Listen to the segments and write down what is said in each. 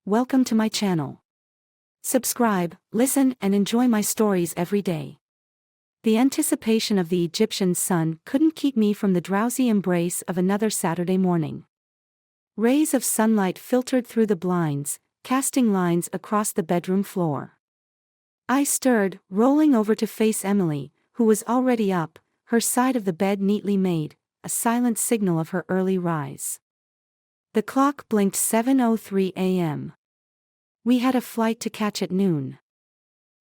Welcome to my channel. Subscribe, listen, and enjoy my stories every day. The anticipation of the Egyptian sun couldn't keep me from the drowsy embrace of another Saturday morning. Rays of sunlight filtered through the blinds, casting lines across the bedroom floor. I stirred, rolling over to face Emily, who was already up, her side of the bed neatly made, a silent signal of her early rise. The clock blinked 7:03 a.m. We had a flight to catch at noon.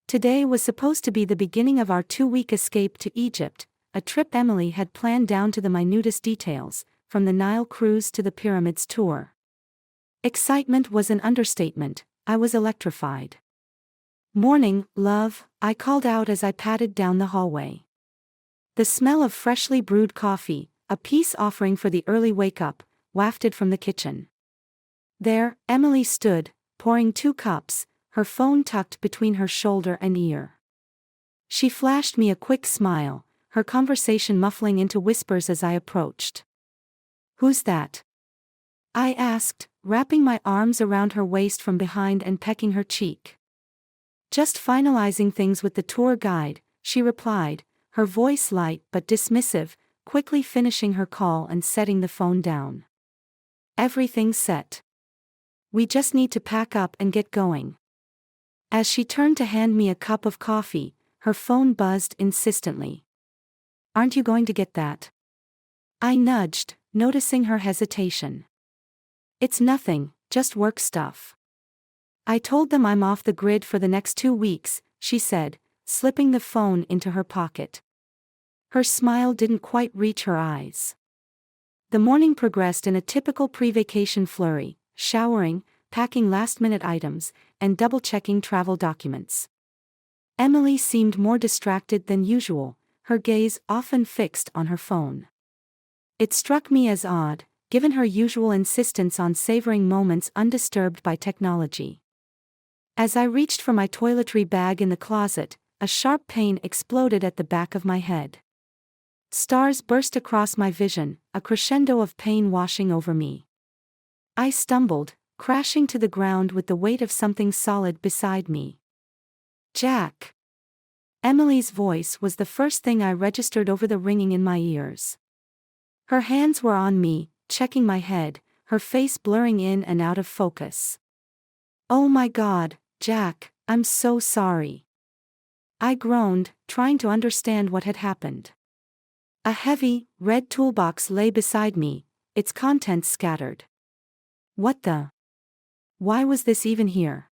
Today was supposed to be the beginning of our 2-week escape to Egypt, a trip Emily had planned down to the minutest details, from the Nile cruise to the pyramids tour. Excitement was an understatement. I was electrified. "Morning, love," I called out as I padded down the hallway. The smell of freshly brewed coffee, a peace offering for the early wake-up, wafted from the kitchen. There, Emily stood, pouring 2 cups, her phone tucked between her shoulder and ear. She flashed me a quick smile, her conversation muffling into whispers as I approached. "Who's that?" I asked, wrapping my arms around her waist from behind and pecking her cheek. "Just finalizing things with the tour guide," she replied, her voice light but dismissive, quickly finishing her call and setting the phone down. "Everything's set. We just need to pack up and get going." As she turned to hand me a cup of coffee, her phone buzzed insistently. "Aren't you going to get that?" I nudged, noticing her hesitation. "It's nothing, just work stuff." "I told them I'm off the grid for the next 2 weeks," she said, slipping the phone into her pocket. Her smile didn't quite reach her eyes. The morning progressed in a typical pre-vacation flurry, showering, packing last-minute items, and double-checking travel documents. Emily seemed more distracted than usual, her gaze often fixed on her phone. It struck me as odd, given her usual insistence on savoring moments undisturbed by technology. As I reached for my toiletry bag in the closet, a sharp pain exploded at the back of my head. Stars burst across my vision, a crescendo of pain washing over me. I stumbled, crashing to the ground with the weight of something solid beside me. "Jack!" Emily's voice was the first thing I registered over the ringing in my ears. Her hands were on me, checking my head, her face blurring in and out of focus. "Oh my God, Jack, I'm so sorry." I groaned, trying to understand what had happened. A heavy, red toolbox lay beside me, its contents scattered. "What the? Why was this even here?"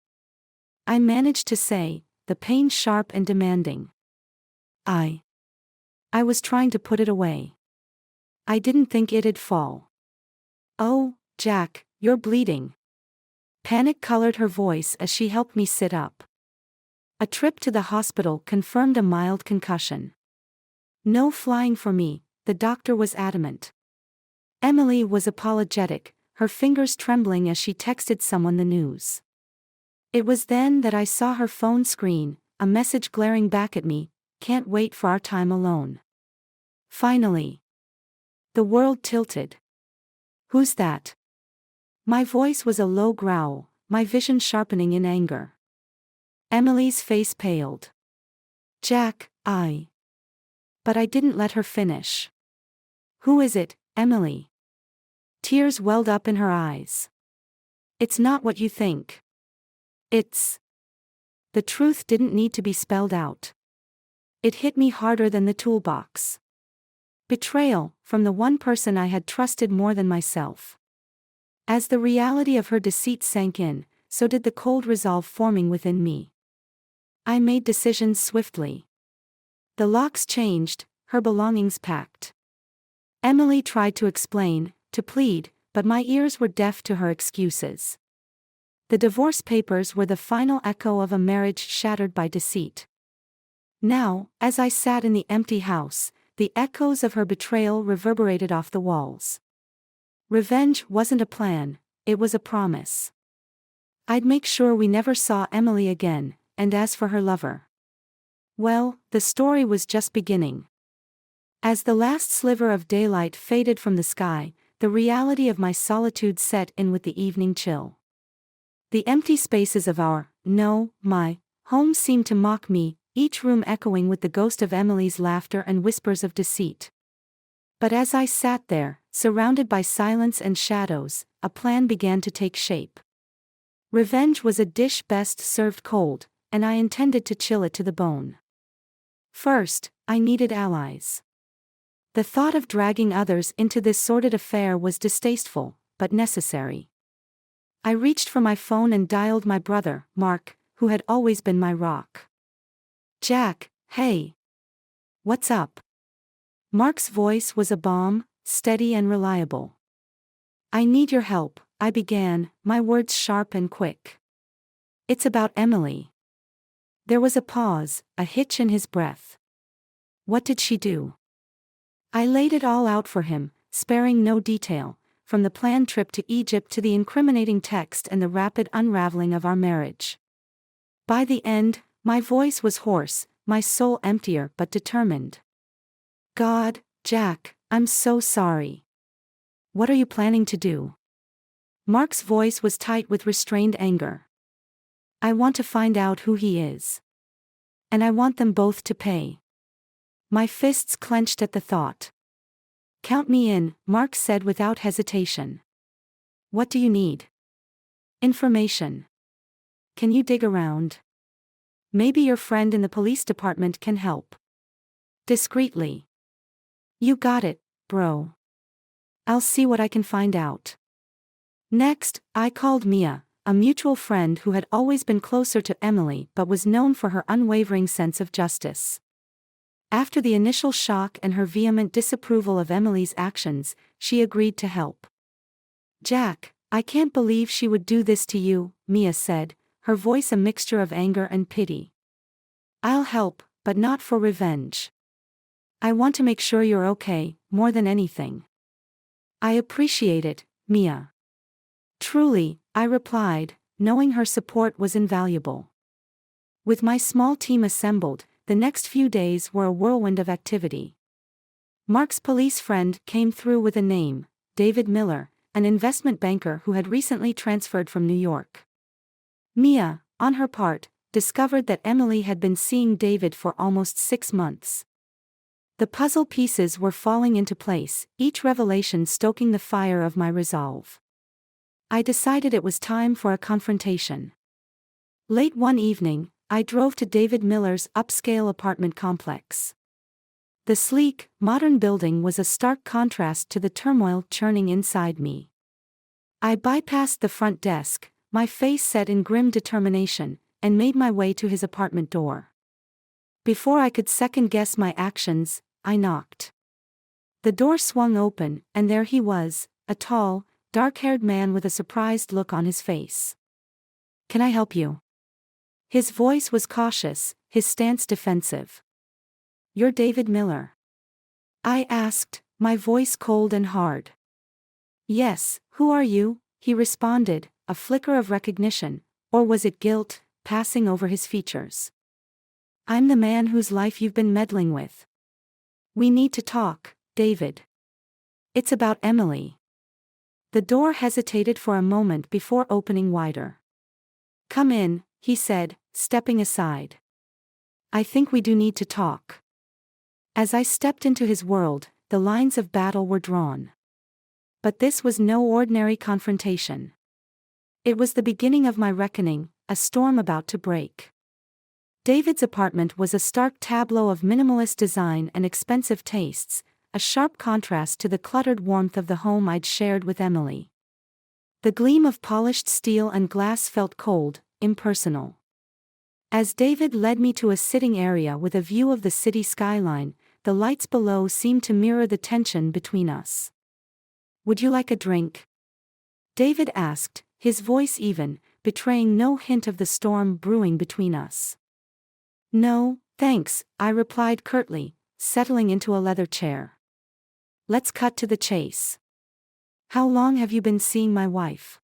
I managed to say, the pain sharp and demanding. I was trying to put it away. I didn't think it'd fall." "Oh, Jack, you're bleeding." Panic colored her voice as she helped me sit up. A trip to the hospital confirmed a mild concussion. "No flying for me," the doctor was adamant. Emily was apologetic, her fingers trembling as she texted someone the news. It was then that I saw her phone screen, a message glaring back at me, "Can't wait for our time alone." Finally. The world tilted. "Who's that?" My voice was a low growl, my vision sharpening in anger. Emily's face paled. "Jack, But I didn't let her finish. "Who is it, Emily?" Tears welled up in her eyes. "It's not what you think. It's..." The truth didn't need to be spelled out. It hit me harder than the toolbox. Betrayal, from the one person I had trusted more than myself. As the reality of her deceit sank in, so did the cold resolve forming within me. I made decisions swiftly. The locks changed, her belongings packed. Emily tried to explain, to plead, but my ears were deaf to her excuses. The divorce papers were the final echo of a marriage shattered by deceit. Now, as I sat in the empty house, the echoes of her betrayal reverberated off the walls. Revenge wasn't a plan, it was a promise. I'd make sure we never saw Emily again, and as for her lover. Well, the story was just beginning. As the last sliver of daylight faded from the sky, the reality of my solitude set in with the evening chill. The empty spaces of my home seemed to mock me, each room echoing with the ghost of Emily's laughter and whispers of deceit. But as I sat there, surrounded by silence and shadows, a plan began to take shape. Revenge was a dish best served cold, and I intended to chill it to the bone. First, I needed allies. The thought of dragging others into this sordid affair was distasteful, but necessary. I reached for my phone and dialed my brother, Mark, who had always been my rock. "Jack, hey. What's up?" Mark's voice was a balm, steady and reliable. "I need your help," I began, my words sharp and quick. "It's about Emily." There was a pause, a hitch in his breath. "What did she do?" I laid it all out for him, sparing no detail, from the planned trip to Egypt to the incriminating text and the rapid unraveling of our marriage. By the end, my voice was hoarse, my soul emptier but determined. "God, Jack, I'm so sorry. What are you planning to do?" Mark's voice was tight with restrained anger. "I want to find out who he is. And I want them both to pay." My fists clenched at the thought. "Count me in," Mark said without hesitation. "What do you need?" "Information. Can you dig around? Maybe your friend in the police department can help." Discreetly. "You got it, bro. I'll see what I can find out." Next, I called Mia, a mutual friend who had always been closer to Emily but was known for her unwavering sense of justice. After the initial shock and her vehement disapproval of Emily's actions, she agreed to help. "Jack, I can't believe she would do this to you," Mia said, her voice a mixture of anger and pity. "I'll help, but not for revenge. I want to make sure you're okay, more than anything." "I appreciate it, Mia." "Truly," I replied, knowing her support was invaluable. With my small team assembled, the next few days were a whirlwind of activity. Mark's police friend came through with a name, David Miller, an investment banker who had recently transferred from New York. Mia, on her part, discovered that Emily had been seeing David for almost 6 months. The puzzle pieces were falling into place, each revelation stoking the fire of my resolve. I decided it was time for a confrontation. Late one evening, I drove to David Miller's upscale apartment complex. The sleek, modern building was a stark contrast to the turmoil churning inside me. I bypassed the front desk, my face set in grim determination, and made my way to his apartment door. Before I could second-guess my actions, I knocked. The door swung open, and there he was, a tall, dark-haired man with a surprised look on his face. "Can I help you?" His voice was cautious, his stance defensive. "You're David Miller?" I asked, my voice cold and hard. "Yes, who are you?" he responded, a flicker of recognition, or was it guilt, passing over his features. "I'm the man whose life you've been meddling with. We need to talk, David. It's about Emily." The door hesitated for a moment before opening wider. "Come in," he said, stepping aside. "I think we do need to talk." As I stepped into his world, the lines of battle were drawn. But this was no ordinary confrontation. It was the beginning of my reckoning, a storm about to break. David's apartment was a stark tableau of minimalist design and expensive tastes, a sharp contrast to the cluttered warmth of the home I'd shared with Emily. The gleam of polished steel and glass felt cold, impersonal. As David led me to a sitting area with a view of the city skyline, the lights below seemed to mirror the tension between us. "Would you like a drink?" David asked, his voice even, betraying no hint of the storm brewing between us. "No, thanks," I replied curtly, settling into a leather chair. "Let's cut to the chase. How long have you been seeing my wife?"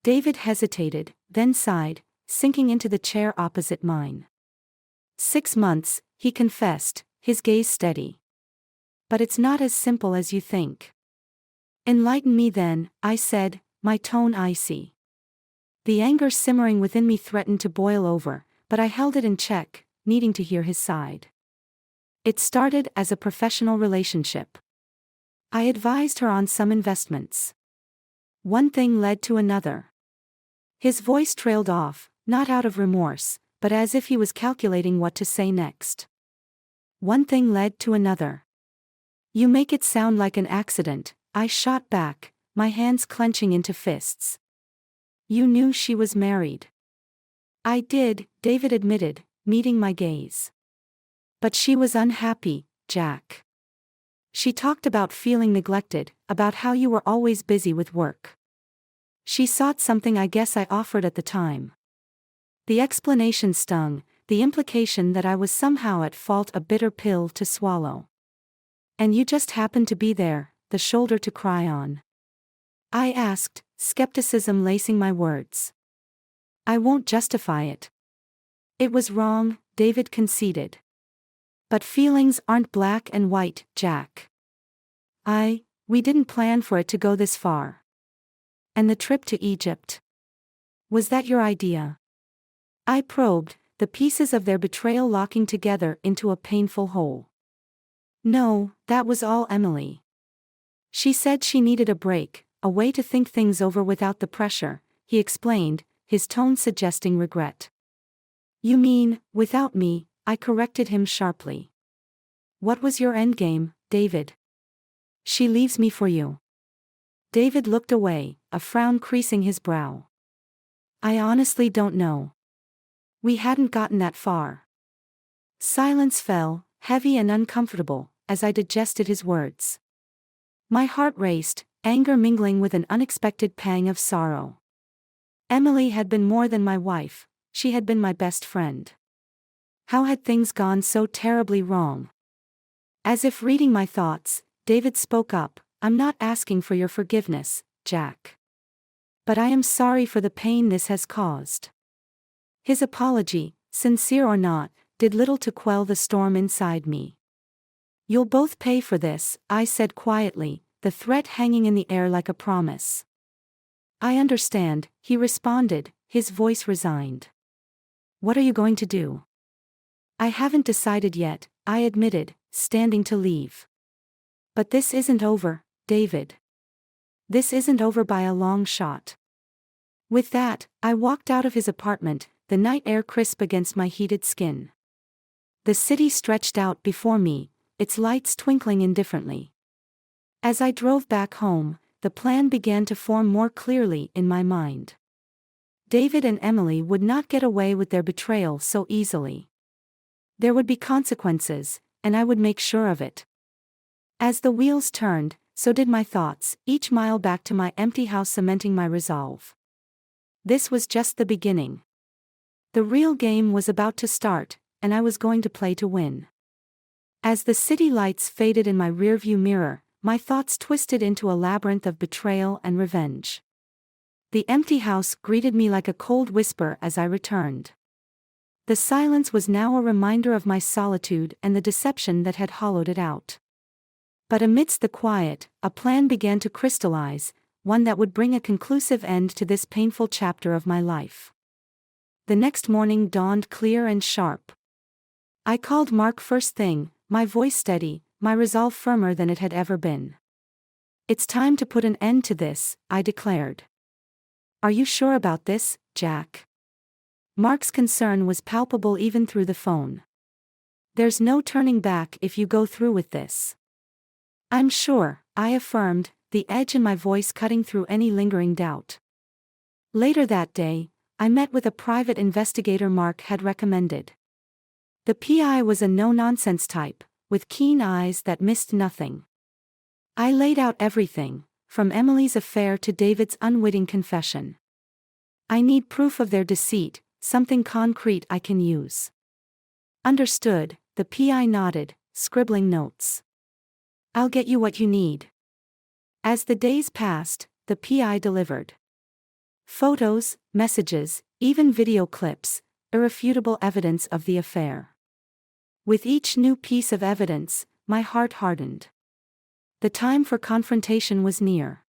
David hesitated, then sighed, sinking into the chair opposite mine. 6 months, he confessed, his gaze steady. "But it's not as simple as you think." "Enlighten me then," I said, my tone icy. The anger simmering within me threatened to boil over, but I held it in check, needing to hear his side. It started as a professional relationship. I advised her on some investments. One thing led to another. His voice trailed off, not out of remorse, but as if he was calculating what to say next. One thing led to another. You make it sound like an accident, I shot back, my hands clenching into fists. You knew she was married. I did, David admitted, meeting my gaze. But she was unhappy, Jack. She talked about feeling neglected, about how you were always busy with work. She sought something I guess I offered at the time. The explanation stung, the implication that I was somehow at fault a bitter pill to swallow. And you just happened to be there, the shoulder to cry on. I asked, skepticism lacing my words. I won't justify it. It was wrong, David conceded. But feelings aren't black and white, Jack. We didn't plan for it to go this far. And the trip to Egypt? Was that your idea? I probed, the pieces of their betrayal locking together into a painful whole. No, that was all Emily. She said she needed a break, a way to think things over without the pressure, he explained, his tone suggesting regret. You mean, without me, I corrected him sharply. What was your endgame, David? She leaves me for you. David looked away, a frown creasing his brow. I honestly don't know. We hadn't gotten that far. Silence fell, heavy and uncomfortable, as I digested his words. My heart raced, anger mingling with an unexpected pang of sorrow. Emily had been more than my wife, she had been my best friend. How had things gone so terribly wrong? As if reading my thoughts, David spoke up, I'm not asking for your forgiveness, Jack. But I am sorry for the pain this has caused. His apology, sincere or not, did little to quell the storm inside me. You'll both pay for this, I said quietly, the threat hanging in the air like a promise. I understand, he responded, his voice resigned. What are you going to do? I haven't decided yet, I admitted, standing to leave. But this isn't over, David. This isn't over by a long shot. With that, I walked out of his apartment, the night air crisp against my heated skin. The city stretched out before me, its lights twinkling indifferently. As I drove back home, the plan began to form more clearly in my mind. David and Emily would not get away with their betrayal so easily. There would be consequences, and I would make sure of it. As the wheels turned, so did my thoughts, each mile back to my empty house cementing my resolve. This was just the beginning. The real game was about to start, and I was going to play to win. As the city lights faded in my rearview mirror, my thoughts twisted into a labyrinth of betrayal and revenge. The empty house greeted me like a cold whisper as I returned. The silence was now a reminder of my solitude and the deception that had hollowed it out. But amidst the quiet, a plan began to crystallize, one that would bring a conclusive end to this painful chapter of my life. The next morning dawned clear and sharp. I called Mark first thing, my voice steady, my resolve firmer than it had ever been. It's time to put an end to this, I declared. Are you sure about this, Jack? Mark's concern was palpable even through the phone. There's no turning back if you go through with this. I'm sure, I affirmed, the edge in my voice cutting through any lingering doubt. Later that day, I met with a private investigator Mark had recommended. The PI was a no-nonsense type, with keen eyes that missed nothing. I laid out everything, from Emily's affair to David's unwitting confession. I need proof of their deceit, something concrete I can use. Understood, the PI nodded, scribbling notes. I'll get you what you need. As the days passed, the PI delivered. Photos, messages, even video clips, irrefutable evidence of the affair. With each new piece of evidence, my heart hardened. The time for confrontation was near.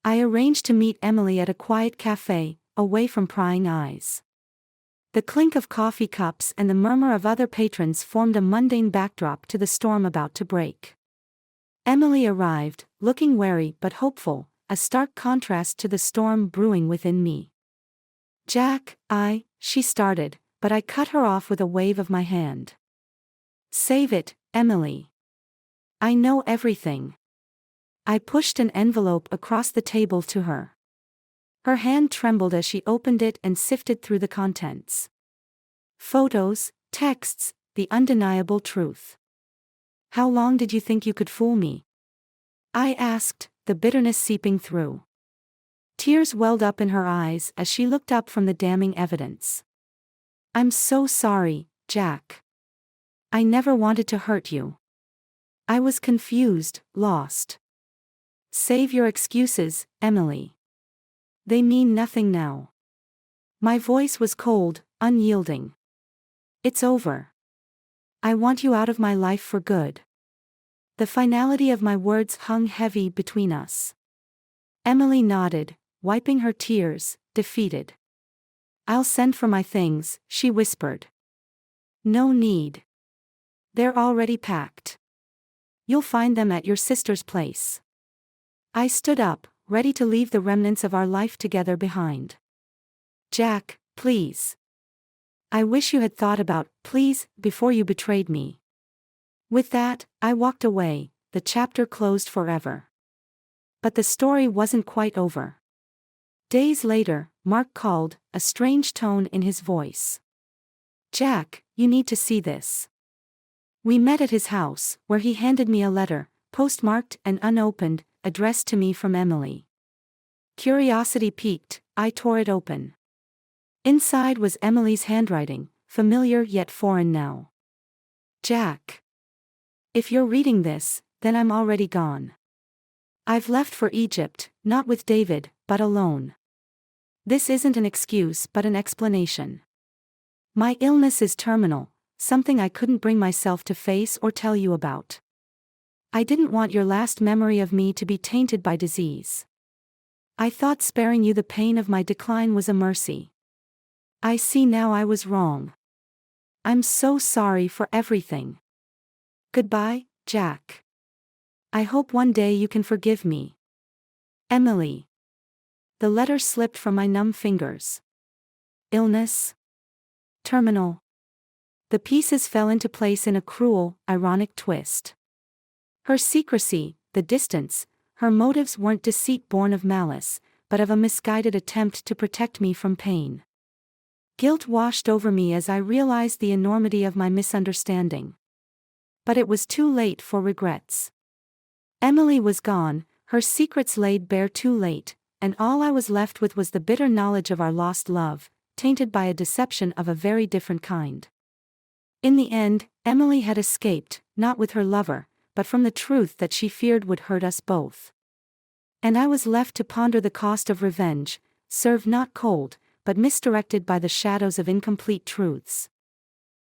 I arranged to meet Emily at a quiet cafe, away from prying eyes. The clink of coffee cups and the murmur of other patrons formed a mundane backdrop to the storm about to break. Emily arrived, looking wary but hopeful, a stark contrast to the storm brewing within me. "Jack, she started, but I cut her off with a wave of my hand. "Save it, Emily. I know everything." I pushed an envelope across the table to her. Her hand trembled as she opened it and sifted through the contents. Photos, texts, the undeniable truth. "How long did you think you could fool me?" I asked, the bitterness seeping through. Tears welled up in her eyes as she looked up from the damning evidence. "I'm so sorry, Jack. I never wanted to hurt you. I was confused, lost." "Save your excuses, Emily. They mean nothing now." My voice was cold, unyielding. "It's over. I want you out of my life for good." The finality of my words hung heavy between us. Emily nodded, wiping her tears, defeated. "I'll send for my things," she whispered. "No need. They're already packed. You'll find them at your sister's place." I stood up, ready to leave the remnants of our life together behind. "Jack, please. I wish you had thought about please before you betrayed me." With that, I walked away, the chapter closed forever. But the story wasn't quite over. Days later, Mark called, a strange tone in his voice. "Jack, you need to see this." We met at his house, where he handed me a letter, postmarked and unopened, addressed to me from Emily. Curiosity piqued, I tore it open. Inside was Emily's handwriting, familiar yet foreign now. "Jack. If you're reading this, then I'm already gone. I've left for Egypt, not with David, but alone. This isn't an excuse but an explanation. My illness is terminal, something I couldn't bring myself to face or tell you about. I didn't want your last memory of me to be tainted by disease. I thought sparing you the pain of my decline was a mercy. I see now I was wrong. I'm so sorry for everything. Goodbye, Jack. I hope one day you can forgive me. Emily." The letter slipped from my numb fingers. Illness? Terminal. The pieces fell into place in a cruel, ironic twist. Her secrecy, the distance, her motives weren't deceit born of malice, but of a misguided attempt to protect me from pain. Guilt washed over me as I realized the enormity of my misunderstanding. But it was too late for regrets. Emily was gone, her secrets laid bare too late, and all I was left with was the bitter knowledge of our lost love, tainted by a deception of a very different kind. In the end, Emily had escaped, not with her lover, but from the truth that she feared would hurt us both. And I was left to ponder the cost of revenge, served not cold, but misdirected by the shadows of incomplete truths.